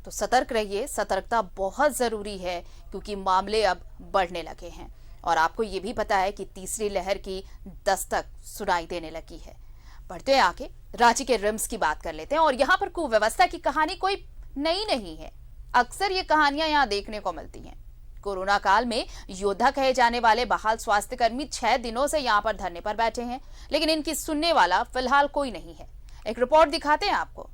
तो सतर्क रहिए, सतर्कता बहुत जरूरी है क्योंकि मामले अब बढ़ने लगे हैं और आपको ये भी पता है कि तीसरी लहर की दस्तक सुनाई देने लगी है। बढ़ते आगे रांची के रिम्स की बात कर लेते हैं और यहाँ पर कुव्यवस्था की कहानी कोई नई नहीं है। अक्सर ये कहानियां यहाँ देखने को मिलती हैं। कोरोना काल में योद्धा कहे जाने वाले बहाल स्वास्थ्यकर्मी 6 दिनों से यहाँ पर धरने पर बैठे हैं, लेकिन इनकी सुनने वाला फिलहाल कोई नहीं है। एक रिपोर्ट दिखाते हैं आपको।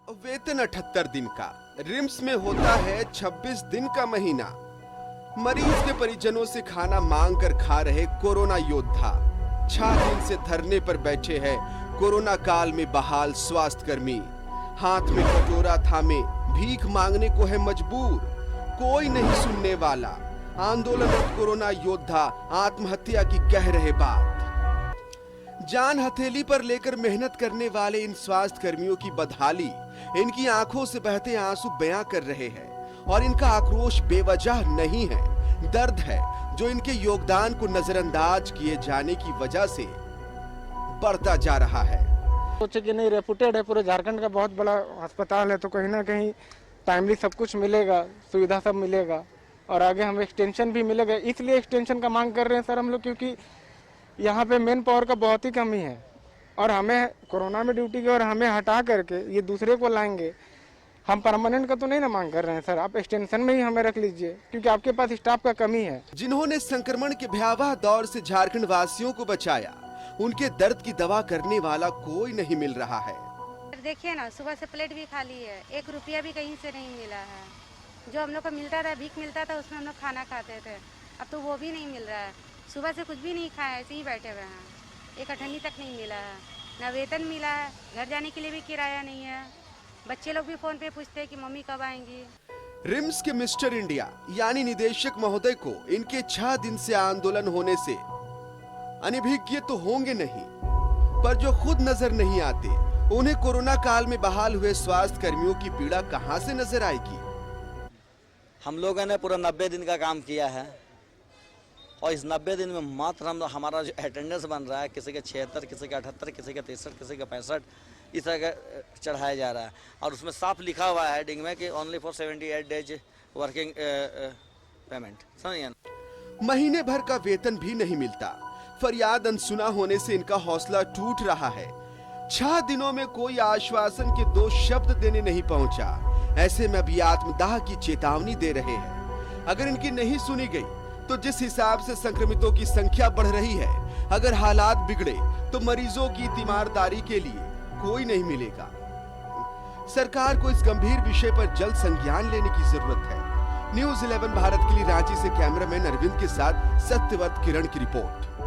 वेतन 78 दिन का, रिम्स में होता है 26 दिन का महीना। मरीज के परिजनों से खाना मांग कर खा रहे कोरोना योद्धा 6 दिन से धरने पर बैठे हैं कोरोना काल में बहाल स्वास्थ्यकर्मी। हाथ में कटोरा थामे भीख मांगने को है मजबूर, कोई नहीं सुनने वाला। आंदोलनरत कोरोना योद्धा आत्महत्या की कह रहे बात। जान हथेली पर लेकर मेहनत करने वाले इन स्वास्थ्य कर्मियों की बदहाली इनकी आंखों से बहते आंसू बयां कर रहे हैं और इनका आक्रोश बेवजह नहीं है, दर्द है जो इनके योगदान को नजरअंदाज किए जाने की वजह से बढ़ता जा रहा है। सोचे कि नहीं, रेपुटेड है, पूरे झारखंड का बहुत बड़ा अस्पताल है, तो कहीं ना कहीं टाइमली सब कुछ मिलेगा, सुविधा सब मिलेगा और आगे हमें एक्सटेंशन भी मिलेगा। इसलिए एक्सटेंशन का मांग कर रहे हैं सर हम लोग, क्योंकि यहाँ पे मेन पावर का बहुत ही कमी है और हमें कोरोना में ड्यूटी की और हमें हटा करके ये दूसरे को लाएंगे। हम परमानेंट का तो नहीं ना मांग कर रहे हैं सर, आप एक्सटेंशन में ही हमें रख लीजिए क्योंकि आपके पास स्टाफ का कमी है। जिन्होंने संक्रमण के भयावह दौर से झारखंड वासियों को बचाया, उनके दर्द की दवा करने वाला कोई नहीं मिल रहा है। देखिए ना, सुबह से प्लेट भी खाली है, 1 रुपया भी कहीं से नहीं मिला है। जो हम लोग को मिलता था, भीख मिलता था, उसमें हम लोग खाना खाते थे, अब तो वो भी नहीं मिल रहा है। सुबह से कुछ भी नहीं खाया, ऐसे ही बैठे हुए हैं। 1 अठन्नी तक नहीं मिला है, ना वेतन मिला है, घर जाने के लिए भी किराया नहीं है। बच्चे लोग भी फोन पे पूछते हैं कि मम्मी कब आएंगी। रिम्स के मिस्टर इंडिया यानी निदेशक महोदय को इनके 6 दिन से आंदोलन होने से अनभिज्ञ तो होंगे नहीं, पर जो खुद नजर नहीं आते, उन्हें कोरोना काल में बहाल हुए स्वास्थ्य कर्मियों की पीड़ा कहां से नजर आएगी। हम लोगों ने पूरा 90 दिन का काम किया है और इस 90 दिन में मात्र हमारा जो अटेंडेंस बन रहा है, किसी के 76, किसी के 78, किसी के 63, किसी के 65 इस तरह का चढ़ाया जा रहा है और उसमें साफ लिखा हुआ है हेडिंग में कि only for 78 days working payment. समझिए, महीने भर का वेतन भी नहीं मिलता। फरियाद अनसुना होने से इनका हौसला टूट रहा है। 6 दिनों में कोई आश्वासन के 2 शब्द देने नहीं पहुंचा। ऐसे में अभी आत्मदाह की चेतावनी दे रहे हैं। अगर इनकी नहीं सुनी गई तो जिस हिसाब से संक्रमितों की संख्या बढ़ रही है, अगर हालात बिगड़े तो मरीजों की तीमारदारी के लिए कोई नहीं मिलेगा। सरकार को इस गंभीर विषय पर जल्द संज्ञान लेने की जरूरत है। न्यूज़ 11 भारत के लिए रांची से कैमरामैन अरविंद के साथ सत्यव्रत किरण की रिपोर्ट।